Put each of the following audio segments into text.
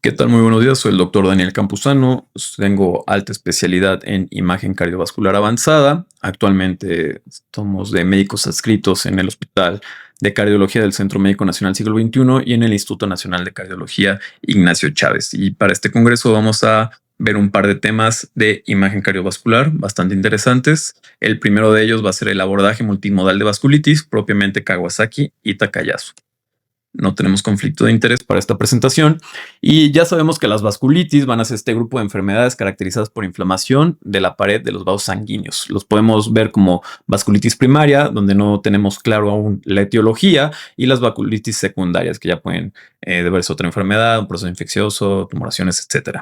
¿Qué tal? Muy buenos días, soy el doctor Daniel Campuzano, tengo alta especialidad en imagen cardiovascular avanzada. Actualmente somos de médicos adscritos en el Hospital de Cardiología del Centro Médico Nacional Siglo XXI y en el Instituto Nacional de Cardiología Ignacio Chávez. Y para este congreso vamos a ver un par de temas de imagen cardiovascular bastante interesantes. El primero de ellos va a ser el abordaje multimodal de vasculitis, propiamente Kawasaki y Takayasu. No tenemos conflicto de interés para esta presentación y ya sabemos que las vasculitis van a ser este grupo de enfermedades caracterizadas por inflamación de la pared de los vasos sanguíneos. Los podemos ver como vasculitis primaria, donde no tenemos claro aún la etiología, y las vasculitis secundarias, que ya pueden deberse a otra enfermedad, un proceso infeccioso, tumoraciones, etc.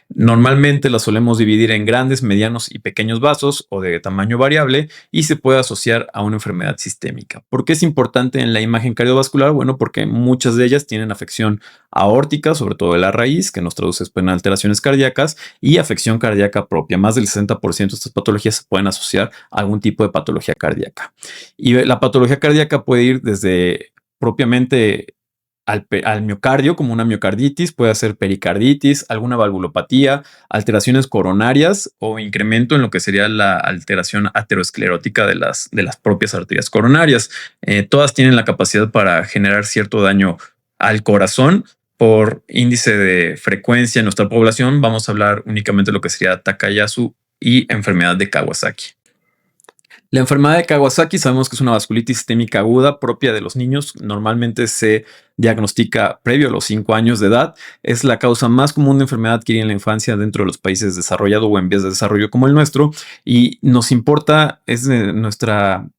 Normalmente las solemos dividir en grandes, medianos y pequeños vasos o de tamaño variable y se puede asociar a una enfermedad sistémica. ¿Por qué es importante en la imagen cardiovascular? Bueno, porque muchas de ellas tienen afección aórtica, sobre todo de la raíz, que nos traduce en alteraciones cardíacas, y afección cardíaca propia. Más del 60% de estas patologías se pueden asociar a algún tipo de patología cardíaca. Y la patología cardíaca puede ir desde propiamente al miocardio, como una miocarditis, puede ser pericarditis, alguna valvulopatía, alteraciones coronarias o incremento en lo que sería la alteración aterosclerótica de las propias arterias coronarias. Todas tienen la capacidad para generar cierto daño al corazón. Por índice de frecuencia en nuestra población, vamos a hablar únicamente de lo que sería Takayasu y enfermedad de Kawasaki. La enfermedad de Kawasaki sabemos que es una vasculitis sistémica aguda propia de los niños. Normalmente se diagnostica previo a los 5 años de edad. Es la causa más común de enfermedad adquirida en la infancia dentro de los países desarrollados o en vías de desarrollo como el nuestro. Y nos importa, es de nuestra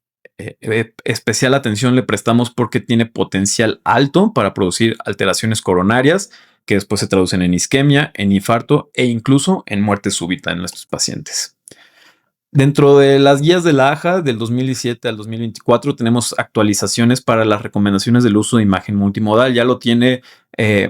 especial atención le prestamos porque tiene potencial alto para producir alteraciones coronarias que después se traducen en isquemia, en infarto e incluso en muerte súbita en nuestros pacientes. Dentro de las guías de la AJA del 2017 al 2024 tenemos actualizaciones para las recomendaciones del uso de imagen multimodal. Ya lo tiene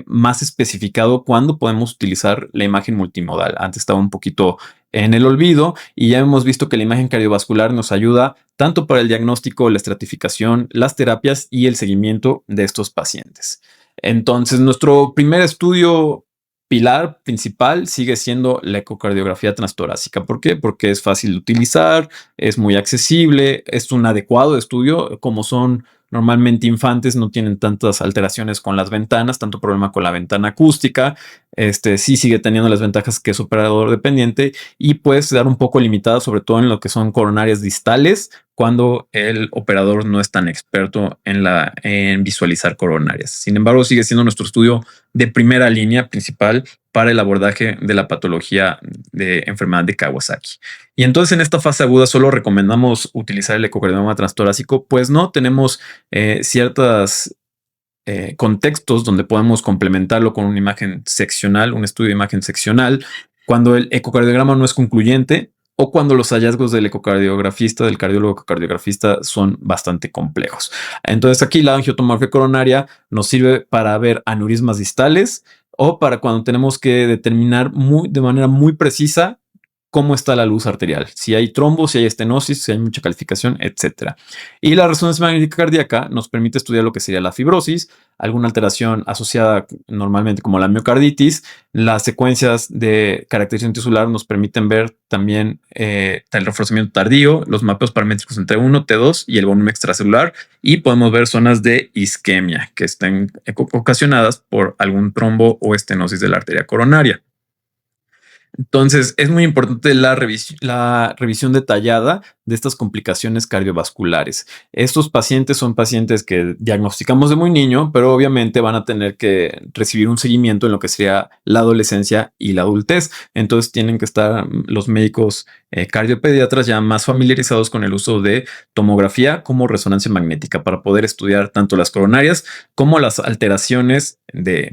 más especificado cuándo podemos utilizar la imagen multimodal. Antes estaba un poquito en el olvido y ya hemos visto que la imagen cardiovascular nos ayuda tanto para el diagnóstico, la estratificación, las terapias y el seguimiento de estos pacientes. Entonces, nuestro primer estudio pilar principal sigue siendo la ecocardiografía transtorácica. ¿Por qué? Porque es fácil de utilizar, es muy accesible, es un adecuado estudio. Como son normalmente infantes, no tienen tantas alteraciones con las ventanas, tanto problema con la ventana acústica. Sí sigue teniendo las ventajas que es operador dependiente y puede dar un poco limitada, sobre todo en lo que son coronarias distales, cuando el operador no es tan experto en visualizar coronarias. Sin embargo, sigue siendo nuestro estudio de primera línea principal para el abordaje de la patología de enfermedad de Kawasaki. Y entonces en esta fase aguda solo recomendamos utilizar el ecocardiograma transtorácico, pues no tenemos ciertos contextos donde podemos complementarlo con una imagen seccional, un estudio de imagen seccional, cuando el ecocardiograma no es concluyente o cuando los hallazgos del ecocardiografista, del cardiólogo ecocardiografista, son bastante complejos. Entonces aquí la angiotomografía coronaria nos sirve para ver aneurismas distales o para cuando tenemos que determinar de manera muy precisa cómo está la luz arterial, si hay trombos, si hay estenosis, si hay mucha calcificación, etc. Y la resonancia magnética cardíaca nos permite estudiar lo que sería la fibrosis, alguna alteración asociada normalmente como la miocarditis. Las secuencias de caracterización tisular nos permiten ver también el reforzamiento tardío, los mapeos paramétricos entre T1, T2 y el volumen extracelular, y podemos ver zonas de isquemia que están ocasionadas por algún trombo o estenosis de la arteria coronaria. Entonces, es muy importante la revisión detallada de estas complicaciones cardiovasculares. Estos pacientes son pacientes que diagnosticamos de muy niño, pero obviamente van a tener que recibir un seguimiento en lo que sería la adolescencia y la adultez. Entonces, tienen que estar los médicos cardiopediatras ya más familiarizados con el uso de tomografía como resonancia magnética para poder estudiar tanto las coronarias como las alteraciones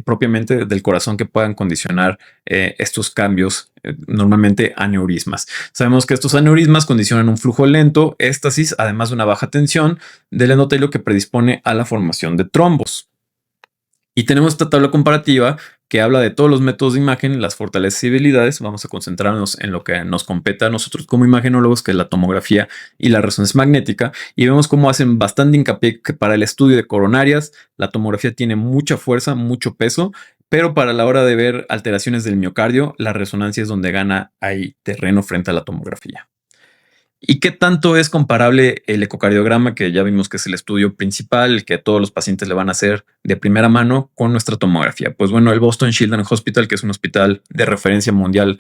propiamente del corazón que puedan condicionar estos cambios, normalmente aneurismas. Sabemos que estos aneurismas condicionan un flujo lento, éstasis, además de una baja tensión del endotelio que predispone a la formación de trombos. Y tenemos esta tabla comparativa que habla de todos los métodos de imagen, las fortalezas y debilidades. Vamos a concentrarnos en lo que nos compete a nosotros como imagenólogos, que es la tomografía y la resonancia magnética, y vemos cómo hacen bastante hincapié que para el estudio de coronarias la tomografía tiene mucha fuerza, mucho peso, pero para la hora de ver alteraciones del miocardio, la resonancia es donde gana ahí terreno frente a la tomografía. ¿Y qué tanto es comparable el ecocardiograma, que ya vimos que es el estudio principal, que todos los pacientes le van a hacer de primera mano, con nuestra tomografía? Pues bueno, el Boston Children's Hospital, que es un hospital de referencia mundial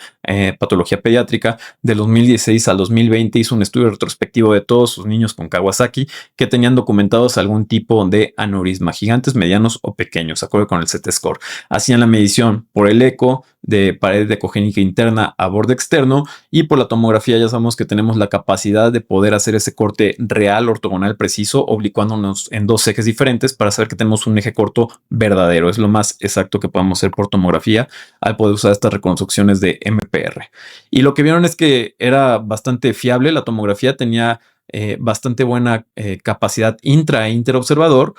patología pediátrica, de 2016 al 2020 hizo un estudio retrospectivo de todos sus niños con Kawasaki que tenían documentados algún tipo de aneurisma, gigantes, medianos o pequeños, de acuerdo con el CT-score. Hacían la medición por el eco de pared ecogénica interna a borde externo, y por la tomografía ya sabemos que tenemos la capacidad de poder hacer ese corte real, ortogonal, preciso, oblicuándonos en dos ejes diferentes para saber que tenemos un eje corto verdadero. Es lo más exacto que podemos hacer por tomografía al poder usar estas reconstrucciones de MPR. Y lo que vieron es que era bastante fiable, la tomografía tenía bastante buena capacidad intra e interobservador.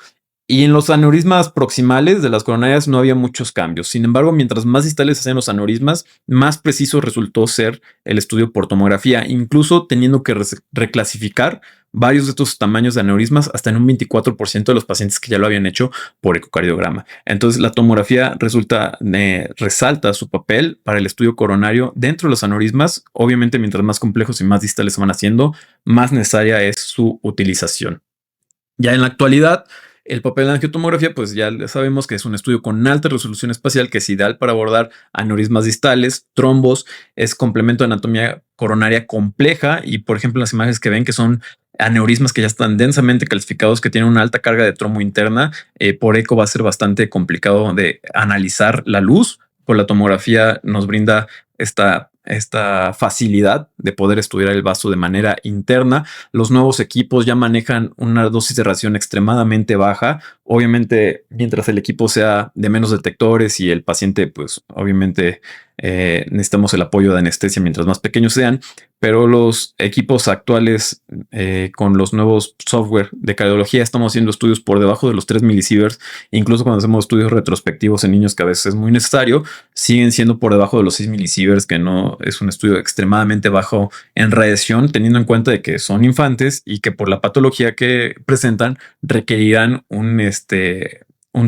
Y en los aneurismas proximales de las coronarias no había muchos cambios. Sin embargo, mientras más distales hacían los aneurismas, más preciso resultó ser el estudio por tomografía, incluso teniendo que reclasificar varios de estos tamaños de aneurismas hasta en un 24% de los pacientes que ya lo habían hecho por ecocardiograma. Entonces, la tomografía resalta su papel para el estudio coronario dentro de los aneurismas. Obviamente, mientras más complejos y más distales se van haciendo, más necesaria es su utilización. Ya en la actualidad, el papel de la angiotomografía, pues ya sabemos que es un estudio con alta resolución espacial que es ideal para abordar aneurismas distales, trombos, es complemento de anatomía coronaria compleja y, por ejemplo, las imágenes que ven que son aneurismas que ya están densamente calcificados, que tienen una alta carga de trombo interna, por eco va a ser bastante complicado de analizar la luz. Por la tomografía nos brinda esta facilidad de poder estudiar el vaso de manera interna. Los nuevos equipos ya manejan una dosis de radiación extremadamente baja. Obviamente, mientras el equipo sea de menos detectores y el paciente, pues obviamente necesitamos el apoyo de anestesia mientras más pequeños sean, pero los equipos actuales con los nuevos software de cardiología estamos haciendo estudios por debajo de los 3 milisieverts. Incluso cuando hacemos estudios retrospectivos en niños, que a veces es muy necesario, siguen siendo por debajo de los 6 milisieverts, que no es un estudio extremadamente bajo en radiación, teniendo en cuenta de que son infantes y que por la patología que presentan requerirán un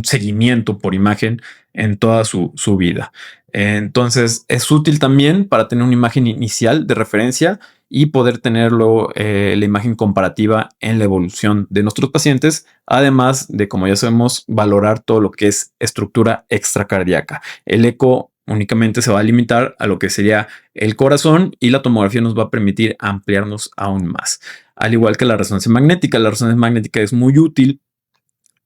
seguimiento por imagen en toda su vida. Entonces es útil también para tener una imagen inicial de referencia y poder tenerlo la imagen comparativa en la evolución de nuestros pacientes, además de, como ya sabemos, valorar todo lo que es estructura extracardíaca. El eco únicamente se va a limitar a lo que sería el corazón y la tomografía nos va a permitir ampliarnos aún más. Al igual que la resonancia magnética es muy útil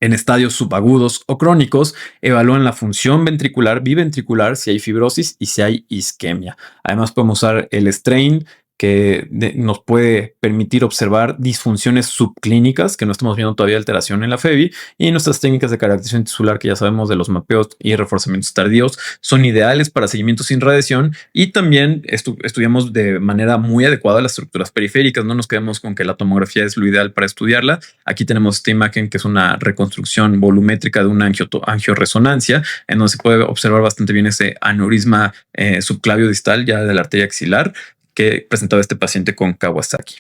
en estadios subagudos o crónicos. Evalúan la función ventricular, biventricular, si hay fibrosis y si hay isquemia. Además podemos usar el strain, que nos puede permitir observar disfunciones subclínicas, que no estamos viendo todavía alteración en la FEBI, y nuestras técnicas de caracterización tisular, que ya sabemos de los mapeos y reforzamientos tardíos, son ideales para seguimiento sin radiación, y también estudiamos de manera muy adecuada las estructuras periféricas. No nos quedemos con que la tomografía es lo ideal para estudiarla. Aquí tenemos esta imagen que es una reconstrucción volumétrica de una angioresonancia, en donde se puede observar bastante bien ese aneurisma subclavio distal ya de la arteria axilar que presentaba este paciente con Kawasaki.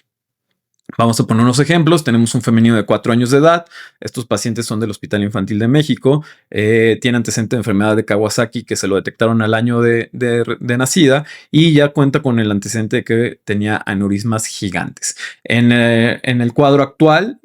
Vamos a poner unos ejemplos. Tenemos un femenino de 4 años de edad. Estos pacientes son del Hospital Infantil de México. Tiene antecedente de enfermedad de Kawasaki que se lo detectaron al año de nacida, y ya cuenta con el antecedente de que tenía aneurismas gigantes. En el cuadro actual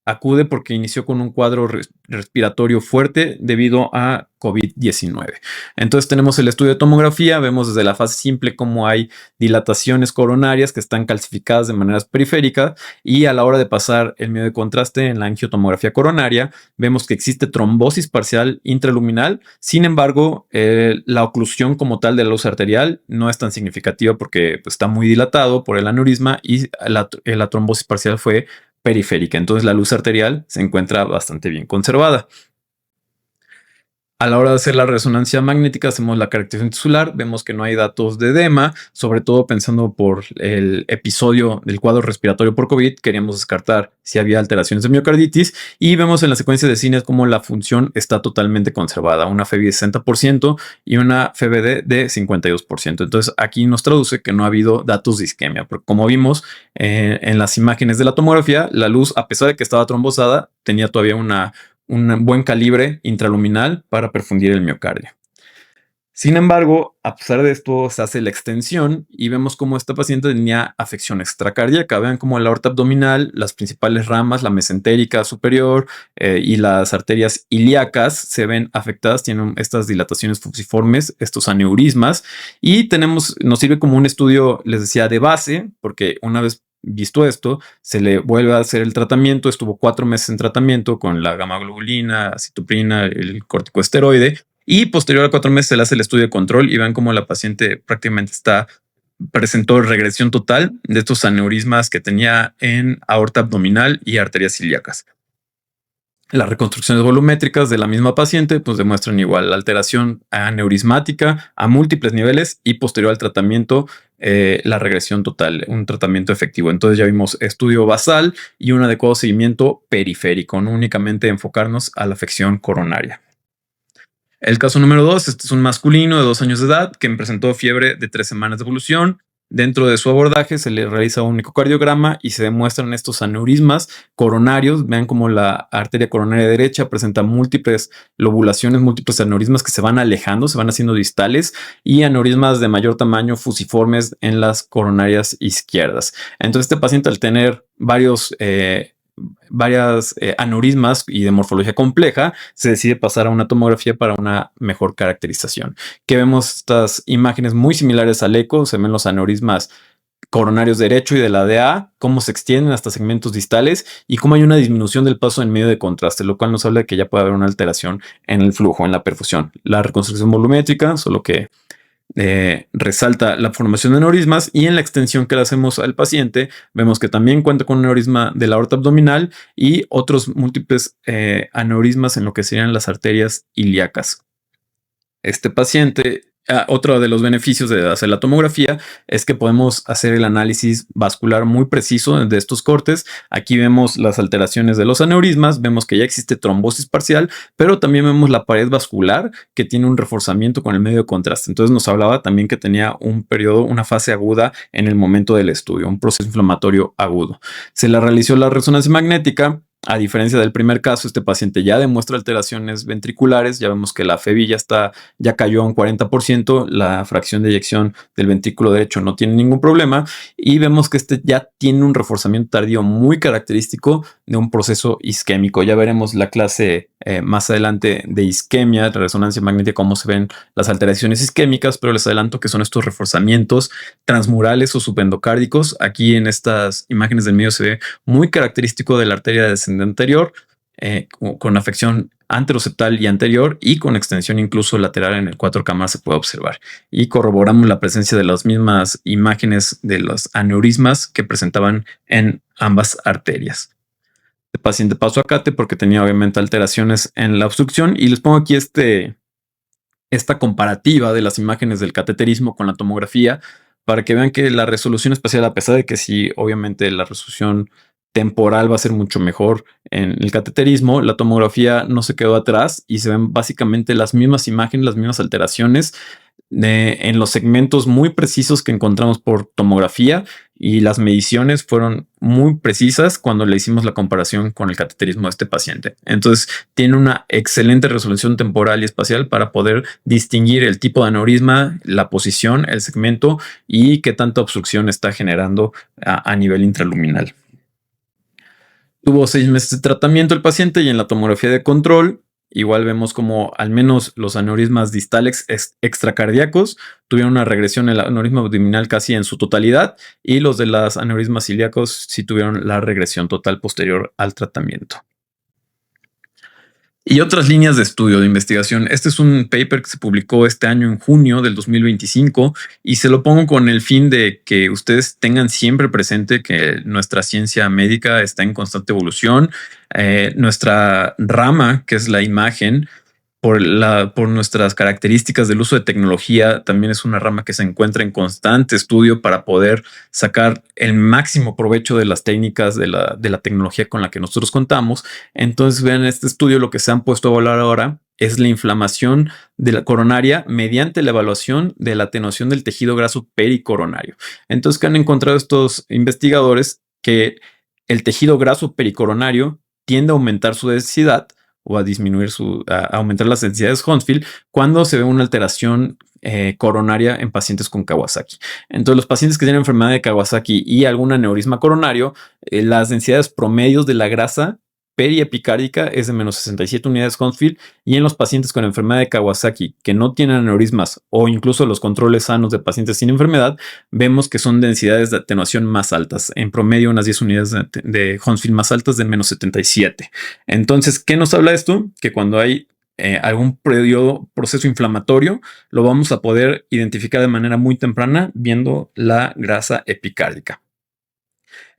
acude porque inició con un cuadro respiratorio fuerte debido a COVID-19. Entonces tenemos el estudio de tomografía, vemos desde la fase simple cómo hay dilataciones coronarias que están calcificadas de maneras periféricas, y a la hora de pasar el medio de contraste en la angiotomografía coronaria, vemos que existe trombosis parcial intraluminal. Sin embargo, la oclusión como tal de la luz arterial no es tan significativa porque pues, está muy dilatado por el aneurisma, y la trombosis parcial fue periférica. Entonces la luz arterial se encuentra bastante bien conservada. A la hora de hacer la resonancia magnética, hacemos la caracterización tisular, vemos que no hay datos de edema, sobre todo pensando por el episodio del cuadro respiratorio por COVID, queríamos descartar si había alteraciones de miocarditis, y vemos en la secuencia de cines como la función está totalmente conservada, una FEBI de 60% y una FBD de 52%. Entonces aquí nos traduce que no ha habido datos de isquemia, porque como vimos en las imágenes de la tomografía, la luz, a pesar de que estaba trombosada, tenía todavía un buen calibre intraluminal para perfundir el miocardio. Sin embargo, a pesar de esto, se hace la extensión y vemos cómo esta paciente tenía afección extracardíaca. Vean cómo la aorta abdominal, las principales ramas, la mesentérica superior y las arterias ilíacas se ven afectadas, tienen estas dilataciones fusiformes, estos aneurismas, y nos sirve como un estudio, les decía, de base, porque una vez visto esto, se le vuelve a hacer el tratamiento. Estuvo 4 meses en tratamiento con la gamaglobulina, citoprina, el corticosteroide, y posterior a 4 meses se le hace el estudio de control y ven cómo la paciente prácticamente presentó regresión total de estos aneurismas que tenía en aorta abdominal y arterias ilíacas. Las reconstrucciones volumétricas de la misma paciente pues demuestran igual la alteración aneurismática a múltiples niveles y posterior al tratamiento la regresión total, un tratamiento efectivo. Entonces ya vimos estudio basal y un adecuado seguimiento periférico, no únicamente enfocarnos a la afección coronaria. El caso número 2, este es un masculino de 2 años de edad que presentó fiebre de 3 semanas de evolución. Dentro de su abordaje se le realiza un ecocardiograma y se demuestran estos aneurismas coronarios. Vean cómo la arteria coronaria derecha presenta múltiples lobulaciones, múltiples aneurismas que se van alejando, se van haciendo distales, y aneurismas de mayor tamaño fusiformes en las coronarias izquierdas. Entonces este paciente, al tener varias aneurismas y de morfología compleja, se decide pasar a una tomografía para una mejor caracterización. Que vemos estas imágenes muy similares al eco, se ven los aneurismas coronarios derecho y de la DA, cómo se extienden hasta segmentos distales y cómo hay una disminución del paso en medio de contraste, lo cual nos habla de que ya puede haber una alteración en el flujo, en la perfusión. La reconstrucción volumétrica, solo que resalta la formación de aneurismas, y en la extensión que le hacemos al paciente vemos que también cuenta con un aneurisma de la aorta abdominal y otros múltiples aneurismas en lo que serían las arterias ilíacas. Este paciente, otro de los beneficios de hacer la tomografía es que podemos hacer el análisis vascular muy preciso de estos cortes. Aquí vemos las alteraciones de los aneurismas, vemos que ya existe trombosis parcial, pero también vemos la pared vascular que tiene un reforzamiento con el medio de contraste. Entonces nos hablaba también que tenía un periodo, una fase aguda en el momento del estudio, un proceso inflamatorio agudo. Se le realizó la resonancia magnética. A diferencia del primer caso, este paciente ya demuestra alteraciones ventriculares. Ya vemos que la FEBI ya cayó a un 40%, la fracción de eyección del ventrículo derecho no tiene ningún problema, y vemos que este ya tiene un reforzamiento tardío muy característico de un proceso isquémico. Ya veremos la clase más adelante de isquemia, de resonancia magnética, cómo se ven las alteraciones isquémicas, pero les adelanto que son estos reforzamientos transmurales o subendocárdicos. Aquí en estas imágenes del medio se ve muy característico de la arteria descendente anterior, con afección anteroseptal y anterior, y con extensión incluso lateral en el 4 cámaras se puede observar. Y corroboramos la presencia de las mismas imágenes de los aneurismas que presentaban en ambas arterias. El paciente pasó a CATE porque tenía obviamente alteraciones en la obstrucción, y les pongo aquí esta comparativa de las imágenes del cateterismo con la tomografía para que vean que la resolución espacial, a pesar de que sí, obviamente la resolución temporal va a ser mucho mejor en el cateterismo, la tomografía no se quedó atrás y se ven básicamente las mismas imágenes, las mismas alteraciones en los segmentos muy precisos que encontramos por tomografía, y las mediciones fueron muy precisas cuando le hicimos la comparación con el cateterismo de este paciente. Entonces tiene una excelente resolución temporal y espacial para poder distinguir el tipo de aneurisma, la posición, el segmento y qué tanta obstrucción está generando a nivel intraluminal. Tuvo 6 meses de tratamiento el paciente, y en la tomografía de control igual vemos como al menos los aneurismas distales extracardíacos tuvieron una regresión en el aneurisma abdominal casi en su totalidad, y los de las aneurismas ilíacos sí tuvieron la regresión total posterior al tratamiento. Y otras líneas de estudio de investigación. Este es un paper que se publicó este año en junio del 2025, y se lo pongo con el fin de que ustedes tengan siempre presente que nuestra ciencia médica está en constante evolución. Nuestra rama, que es la imagen, por nuestras características del uso de tecnología, también es una rama que se encuentra en constante estudio para poder sacar el máximo provecho de las técnicas de la tecnología con la que nosotros contamos. Entonces, vean, este estudio lo que se han puesto a evaluar ahora es la inflamación de la coronaria mediante la evaluación de la atenuación del tejido graso pericoronario. Entonces, ¿qué han encontrado estos investigadores? Que el tejido graso pericoronario tiende a aumentar su densidad o a disminuir a aumentar las densidades Hounsfield cuando se ve una alteración coronaria en pacientes con Kawasaki. Entonces, los pacientes que tienen enfermedad de Kawasaki y algún aneurisma coronario, las densidades promedios de la grasa periepicárdica es de menos 67 unidades Hounsfield, y en los pacientes con enfermedad de Kawasaki que no tienen aneurismas o incluso los controles sanos de pacientes sin enfermedad, vemos que son densidades de atenuación más altas, en promedio unas 10 unidades de Hounsfield más altas de menos 77. Entonces, ¿qué nos habla esto? Que cuando hay algún proceso inflamatorio, lo vamos a poder identificar de manera muy temprana viendo la grasa epicárdica.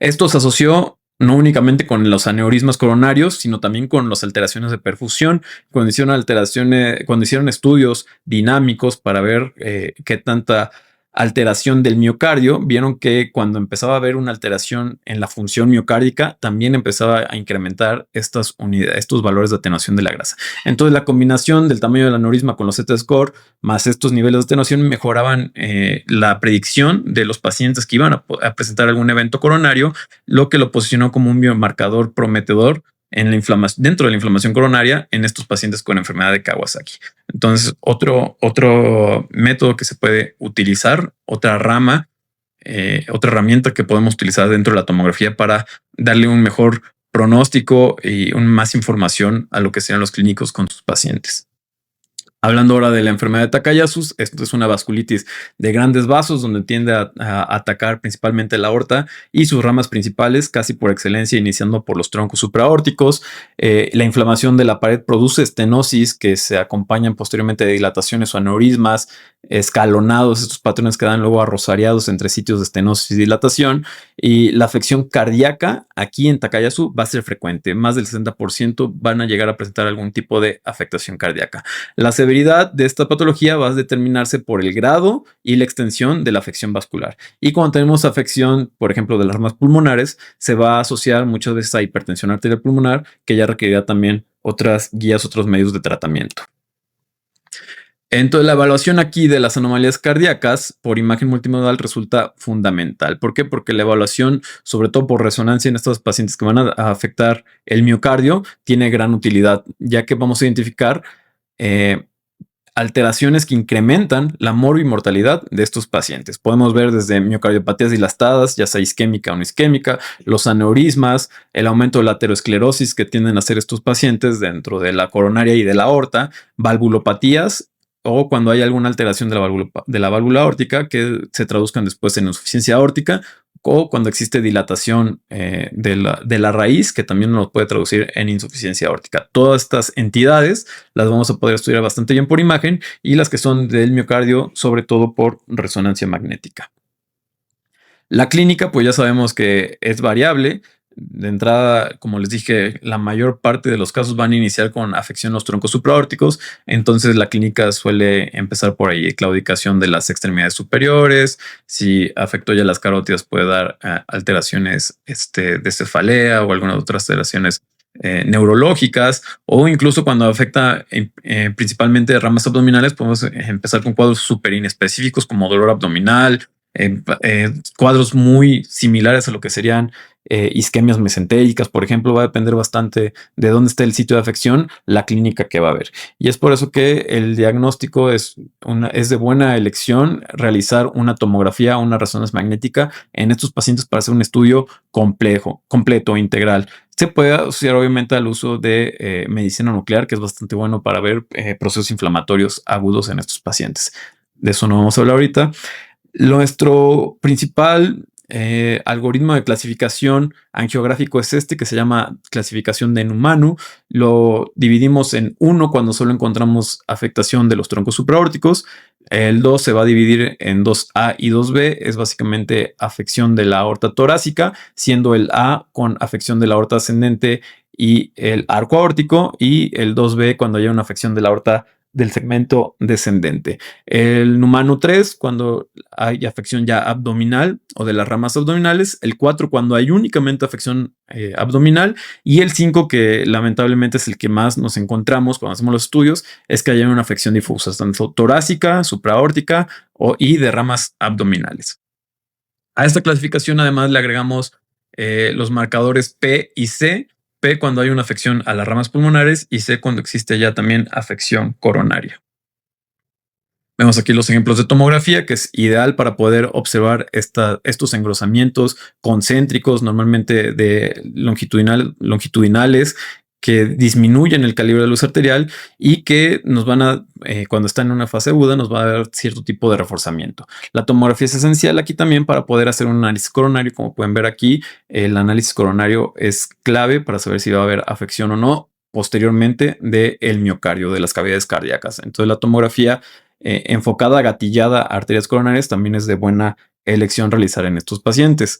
Esto se asoció no únicamente con los aneurismas coronarios, sino también con las alteraciones de perfusión. Cuando hicieron estudios dinámicos para ver qué tanta alteración del miocardio, vieron que cuando empezaba a haber una alteración en la función miocárdica, también empezaba a incrementar estos valores de atenuación de la grasa. Entonces, la combinación del tamaño del aneurisma con los Z-score más estos niveles de atenuación mejoraban la predicción de los pacientes que iban a presentar algún evento coronario, lo que lo posicionó como un biomarcador prometedor dentro de la inflamación coronaria en estos pacientes con enfermedad de Kawasaki. Entonces, otro método que se puede utilizar, otra herramienta que podemos utilizar dentro de la tomografía para darle un mejor pronóstico y más información a lo que sean los clínicos con sus pacientes. Hablando ahora de la enfermedad de Takayasu, esto es una vasculitis de grandes vasos donde tiende a atacar principalmente la aorta y sus ramas principales, casi por excelencia, iniciando por los troncos supraórticos. La inflamación de la pared produce estenosis que se acompañan posteriormente de dilataciones o aneurismas escalonados, estos patrones quedan luego arrosariados entre sitios de estenosis y dilatación. Y la afección cardíaca aquí en Takayasu va a ser frecuente, más del 60% van a llegar a presentar algún tipo de afectación cardíaca. La severidad de esta patología va a determinarse por el grado y la extensión de la afección vascular. Y cuando tenemos afección, por ejemplo, de las ramas pulmonares, se va a asociar muchas veces a hipertensión arterial pulmonar, que ya requerirá también otras guías, otros medios de tratamiento. Entonces, la evaluación aquí de las anomalías cardíacas por imagen multimodal resulta fundamental. ¿Por qué? Porque la evaluación, sobre todo por resonancia en estos pacientes que van a afectar el miocardio, tiene gran utilidad, ya que vamos a identificar alteraciones que incrementan la morbimortalidad de estos pacientes. Podemos ver desde miocardiopatías dilatadas, ya sea isquémica o no isquémica, los aneurismas, el aumento de la aterosclerosis que tienden a hacer estos pacientes dentro de la coronaria y de la aorta, valvulopatías, o cuando hay alguna alteración de la válvula aórtica que se traduzcan después en insuficiencia aórtica, o cuando existe dilatación de la raíz, que también nos puede traducir en insuficiencia aórtica. Todas estas entidades las vamos a poder estudiar bastante bien por imagen, y las que son del miocardio, sobre todo por resonancia magnética. La clínica, pues ya sabemos que es variable. De entrada, como les dije, la mayor parte de los casos van a iniciar con afección en los troncos supraórticos. Entonces, la clínica suele empezar por ahí, claudicación de las extremidades superiores. Si afectó ya las carótidas, puede dar alteraciones de cefalea o algunas otras alteraciones neurológicas, o incluso cuando afecta principalmente ramas abdominales, podemos empezar con cuadros súper inespecíficos como dolor abdominal, cuadros muy similares a lo que serían isquemias mesentéricas, por ejemplo. Va a depender bastante de dónde esté el sitio de afección, la clínica que va a haber. Y es por eso que el diagnóstico es de buena elección realizar una tomografía o una resonancia magnética en estos pacientes para hacer un estudio completo, integral. Se puede asociar obviamente al uso de medicina nuclear, que es bastante bueno para ver procesos inflamatorios agudos en estos pacientes. De eso no vamos a hablar ahorita. Nuestro principal algoritmo de clasificación angiográfico es que se llama clasificación de Numanu. Lo dividimos en 1 cuando solo encontramos afectación de los troncos supraórticos. El 2 se va a dividir en 2A y 2B. Es básicamente afección de la aorta torácica, siendo el A con afección de la aorta ascendente y el arco aórtico, y el 2B cuando haya una afección de la aorta del segmento descendente. El Numanu 3 cuando hay afección ya abdominal o de las ramas abdominales. El 4 cuando hay únicamente afección abdominal. Y el 5, que lamentablemente es el que más nos encontramos cuando hacemos los estudios, es que haya una afección difusa, tanto torácica, supraórtica y de ramas abdominales. A esta clasificación además le agregamos los marcadores P y C. P cuando hay una afección a las ramas pulmonares y C cuando existe ya también afección coronaria. Vemos aquí los ejemplos de tomografía, que es ideal para poder observar estos engrosamientos concéntricos, normalmente de longitudinales, que disminuyen el calibre de luz arterial y que nos van a, cuando está en una fase aguda, nos va a dar cierto tipo de reforzamiento. La tomografía es esencial aquí también para poder hacer un análisis coronario. Como pueden ver aquí, el análisis coronario es clave para saber si va a haber afección o no posteriormente del miocardio, de las cavidades cardíacas. Entonces la tomografía enfocada, gatillada a arterias coronarias también es de buena elección realizar en estos pacientes.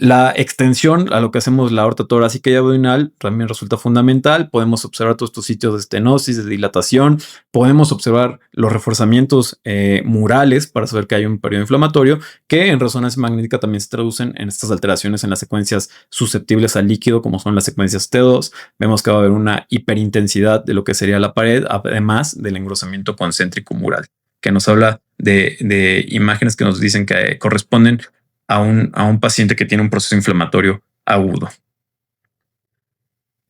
La extensión a lo que hacemos la aorta torácica y abdominal también resulta fundamental. Podemos observar todos estos sitios de estenosis, de dilatación. Podemos observar los reforzamientos murales para saber que hay un periodo inflamatorio, que en resonancia magnética también se traducen en estas alteraciones en las secuencias susceptibles al líquido, como son las secuencias T2. Vemos que va a haber una hiperintensidad de lo que sería la pared, además del engrosamiento concéntrico mural, que nos habla de imágenes que nos dicen que corresponden a un paciente que tiene un proceso inflamatorio agudo.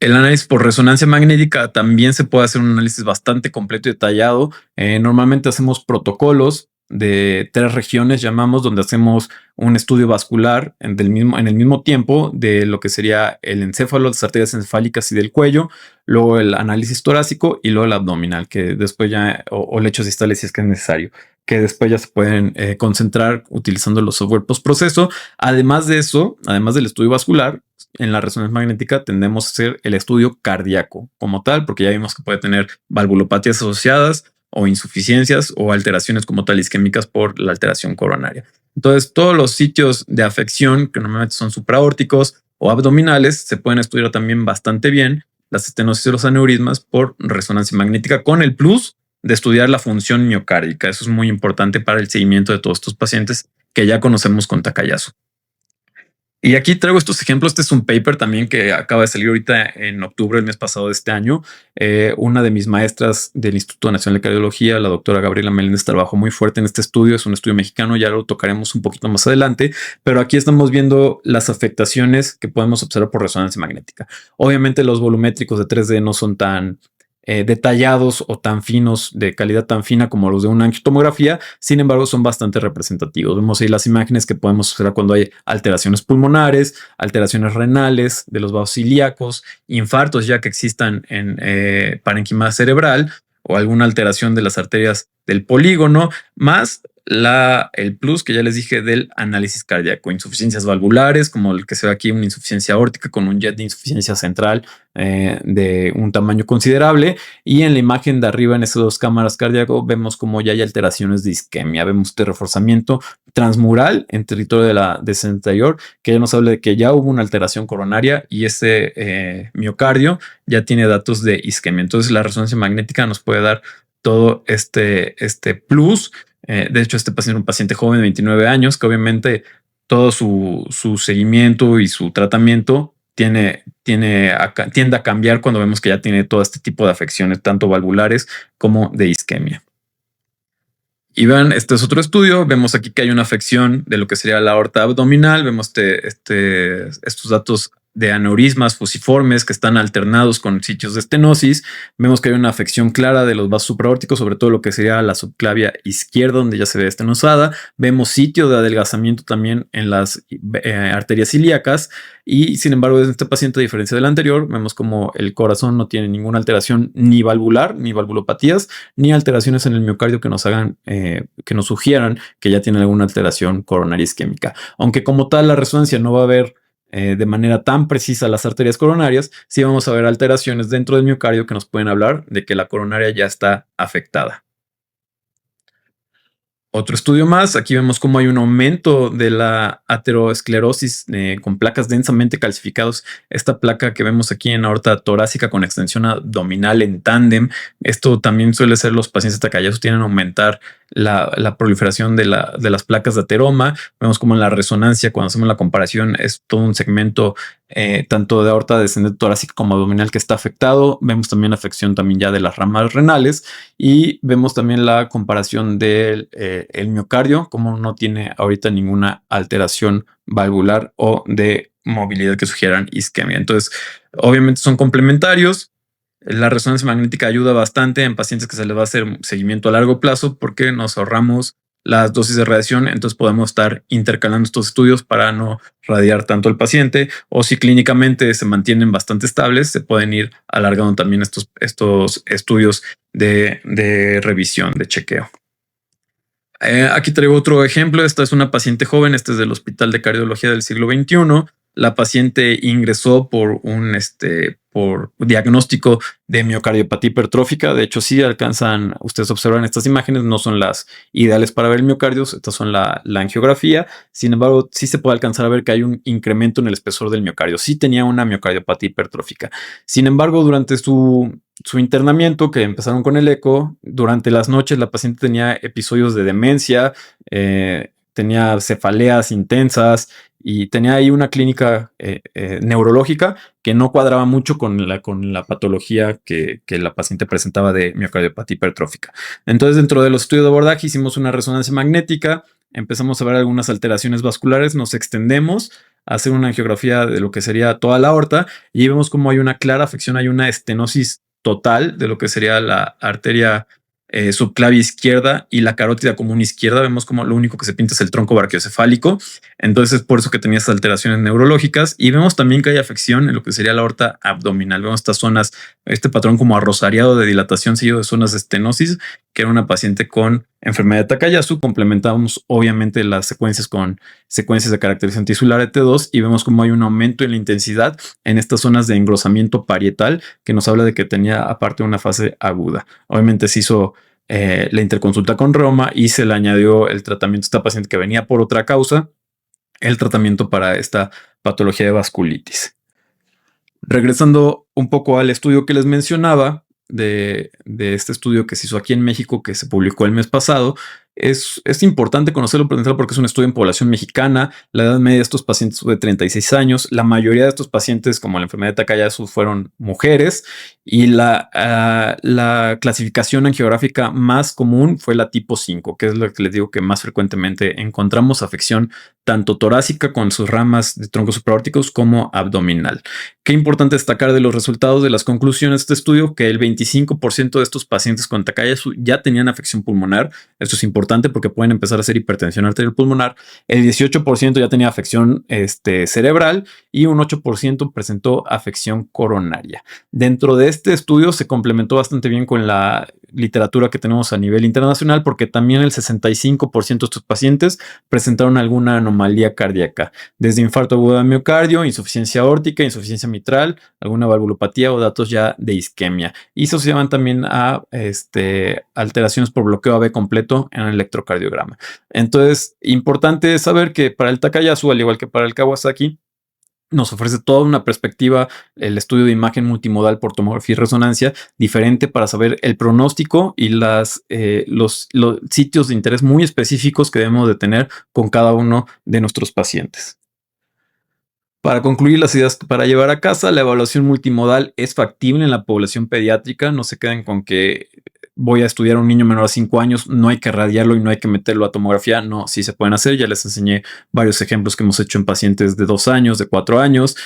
El análisis por resonancia magnética también se puede hacer un análisis bastante completo y detallado. Normalmente hacemos protocolos de 3 regiones, llamamos, donde hacemos un estudio vascular en el mismo tiempo de lo que sería el encéfalo, las arterias encefálicas y del cuello, luego el análisis torácico y luego el abdominal, que después ya, o lechos distales si es que es necesario, que después ya se pueden concentrar utilizando los software postproceso. Además de eso, además del estudio vascular, en la resonancia magnética tendemos a hacer el estudio cardíaco como tal, porque ya vimos que puede tener valvulopatías asociadas o insuficiencias o alteraciones como tal isquémicas por la alteración coronaria. Entonces, todos los sitios de afección que normalmente son supraórticos o abdominales se pueden estudiar también bastante bien, las estenosis y los aneurismas por resonancia magnética, con el plus de estudiar la función miocárdica. Eso es muy importante para el seguimiento de todos estos pacientes que ya conocemos con Takayasu. Y aquí traigo estos ejemplos. Este es un paper también que acaba de salir ahorita en octubre, el mes pasado de este año. Una de mis maestras del Instituto Nacional de Cardiología, la doctora Gabriela Meléndez, trabajó muy fuerte en este estudio. Es un estudio mexicano, ya lo tocaremos un poquito más adelante, pero aquí estamos viendo las afectaciones que podemos observar por resonancia magnética. Obviamente los volumétricos de 3D no son tan detallados o tan finos, de calidad tan fina como los de una angiotomografía. Sin embargo, son bastante representativos. Vemos ahí las imágenes que podemos observar cuando hay alteraciones pulmonares, alteraciones renales, de los vasos ilíacos, infartos ya que existan en parenquima cerebral o alguna alteración de las arterias del polígono, más el plus que ya les dije del análisis cardíaco, insuficiencias valvulares, como el que se ve aquí, una insuficiencia aórtica con un jet de insuficiencia central de un tamaño considerable. Y en la imagen de arriba, en esas 2 cámaras cardíaco, vemos como ya hay alteraciones de isquemia. Vemos este reforzamiento transmural en territorio de la descendente anterior, que ya nos habla de que ya hubo una alteración coronaria y ese miocardio ya tiene datos de isquemia. Entonces la resonancia magnética nos puede dar todo este plus. De hecho, este paciente es un paciente joven de 29 años, que obviamente todo su seguimiento y su tratamiento tiende a cambiar cuando vemos que ya tiene todo este tipo de afecciones, tanto valvulares como de isquemia. Y vean, este es otro estudio. Vemos aquí que hay una afección de lo que sería la aorta abdominal. Vemos estos datos de aneurismas fusiformes que están alternados con sitios de estenosis. Vemos que hay una afección clara de los vasos supraórticos, sobre todo lo que sería la subclavia izquierda, donde ya se ve estenosada. Vemos sitio de adelgazamiento también en las arterias ilíacas. Y sin embargo, en este paciente, a diferencia del anterior, vemos como el corazón no tiene ninguna alteración ni valvular, ni valvulopatías, ni alteraciones en el miocardio que nos hagan, que nos sugieran que ya tiene alguna alteración coronaria isquémica. Aunque como tal la resonancia no va a ver de manera tan precisa las arterias coronarias, sí vamos a ver alteraciones dentro del miocardio que nos pueden hablar de que la coronaria ya está afectada. Otro estudio más, aquí vemos cómo hay un aumento de la aterosclerosis con placas densamente calcificadas. Esta placa que vemos aquí en aorta torácica con extensión abdominal en tándem, esto también suele ser los pacientes de Takayasu, tienen a aumentar la proliferación de las placas de ateroma. Vemos como en la resonancia, cuando hacemos la comparación, es todo un segmento tanto de aorta descendente torácica como abdominal que está afectado. Vemos también afección también ya de las ramas renales y vemos también la comparación del el miocardio, como no tiene ahorita ninguna alteración valvular o de movilidad que sugieran isquemia. Entonces, obviamente son complementarios. La resonancia magnética ayuda bastante en pacientes que se les va a hacer seguimiento a largo plazo porque nos ahorramos las dosis de radiación, entonces podemos estar intercalando estos estudios para no radiar tanto al paciente, o si clínicamente se mantienen bastante estables, se pueden ir alargando también estos estudios de revisión, de chequeo. Aquí traigo otro ejemplo. Esta es una paciente joven. Este es del Hospital de Cardiología del siglo XXI. La paciente ingresó por diagnóstico de miocardiopatía hipertrófica. De hecho, sí alcanzan ustedes a observar en estas imágenes, no son las ideales para ver el miocardio. Estas son la angiografía. Sin embargo, sí se puede alcanzar a ver que hay un incremento en el espesor del miocardio. Sí tenía una miocardiopatía hipertrófica. Sin embargo, durante su internamiento, que empezaron con el eco, durante las noches la paciente tenía episodios de demencia, tenía cefaleas intensas y tenía ahí una clínica neurológica que no cuadraba mucho con la patología que la paciente presentaba de miocardiopatía hipertrófica. Entonces, dentro de los estudios de abordaje hicimos una resonancia magnética, empezamos a ver algunas alteraciones vasculares, nos extendemos a hacer una angiografía de lo que sería toda la aorta y vemos como hay una clara afección, hay una estenosis total de lo que sería la arteria subclavia izquierda y la carótida común izquierda. Vemos como lo único que se pinta es el tronco brachiocefálico. Entonces, es por eso que tenía estas alteraciones neurológicas. Y vemos también que hay afección en lo que sería la aorta abdominal. Vemos estas zonas, este patrón como arrosariado de dilatación seguido de zonas de estenosis, que era una paciente con enfermedad de Takayasu. Complementamos obviamente las secuencias con secuencias de caracterización tisular ET2 y vemos como hay un aumento en la intensidad en estas zonas de engrosamiento parietal que nos habla de que tenía aparte una fase aguda. Obviamente se hizo la interconsulta con reuma y se le añadió el tratamiento a esta paciente que venía por otra causa, el tratamiento para esta patología de vasculitis. Regresando un poco al estudio que les mencionaba, de este estudio que se hizo aquí en México, que se publicó el mes pasado, es importante conocerlo porque es un estudio en población mexicana. La edad media de estos pacientes fue de 36 años. La mayoría de estos pacientes, como la enfermedad de Takayasu, fueron mujeres y la clasificación angiográfica más común fue la tipo 5, que es lo que les digo que más frecuentemente encontramos afección tanto torácica con sus ramas de troncos supraórticos como abdominal. Qué importante destacar de los resultados de las conclusiones de este estudio, que el 25% de estos pacientes con Takayasu ya tenían afección pulmonar. Esto es importante porque pueden empezar a hacer hipertensión arterial pulmonar. El 18% ya tenía afección cerebral y un 8% presentó afección coronaria. Dentro de este estudio se complementó bastante bien con la literatura que tenemos a nivel internacional, porque también el 65% de estos pacientes presentaron alguna anomalía cardíaca, desde infarto agudo de miocardio, insuficiencia aórtica, insuficiencia mitral, alguna valvulopatía o datos ya de isquemia. Y se asociaban también a alteraciones por bloqueo AB completo en el electrocardiograma. Entonces, importante saber que para el Takayasu, al igual que para el Kawasaki, nos ofrece toda una perspectiva, el estudio de imagen multimodal por tomografía y resonancia, diferente para saber el pronóstico y los sitios de interés muy específicos que debemos de tener con cada uno de nuestros pacientes. Para concluir las ideas para llevar a casa, la evaluación multimodal es factible en la población pediátrica. No se queden con que voy a estudiar a un niño menor a 5 años, no hay que radiarlo y no hay que meterlo a tomografía. No, sí se pueden hacer. Ya les enseñé varios ejemplos que hemos hecho en pacientes de 2 años, de 4 años.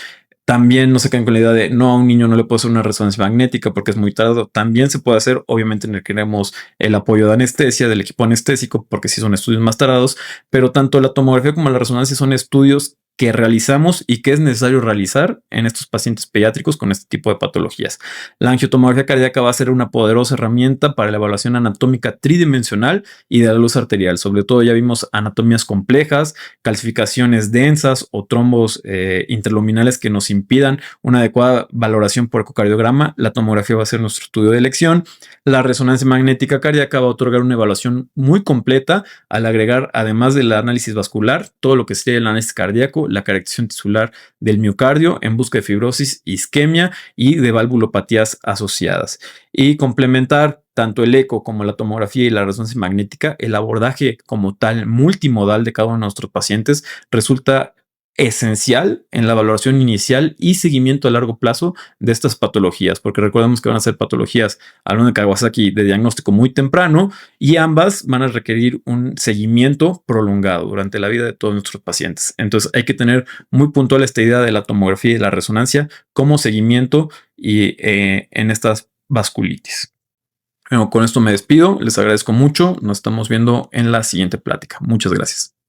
También no se queden con la idea de no, a un niño no le puedo hacer una resonancia magnética porque es muy tardado. También se puede hacer, obviamente requeremos el apoyo de anestesia, del equipo anestésico, porque sí son estudios más tardados, pero tanto la tomografía como la resonancia son estudios que realizamos y que es necesario realizar en estos pacientes pediátricos con este tipo de patologías. La angiotomografía cardíaca va a ser una poderosa herramienta para la evaluación anatómica tridimensional y de la luz arterial. Sobre todo ya vimos anatomías complejas, calcificaciones densas o trombos interluminales que nos impidan una adecuada valoración por ecocardiograma. La tomografía va a ser nuestro estudio de elección. La resonancia magnética cardíaca va a otorgar una evaluación muy completa al agregar, además del análisis vascular, todo lo que sería el análisis cardíaco, la caracterización tisular del miocardio en busca de fibrosis, isquemia y de valvulopatías asociadas. Y complementar tanto el eco como la tomografía y la resonancia magnética, el abordaje como tal multimodal de cada uno de nuestros pacientes resulta esencial en la valoración inicial y seguimiento a largo plazo de estas patologías, porque recordemos que van a ser patologías, hablando de Kawasaki, de diagnóstico muy temprano, y ambas van a requerir un seguimiento prolongado durante la vida de todos nuestros pacientes. Entonces hay que tener muy puntual esta idea de la tomografía y la resonancia como seguimiento y en estas vasculitis. Bueno, con esto me despido, les agradezco mucho, nos estamos viendo en la siguiente plática. Muchas gracias.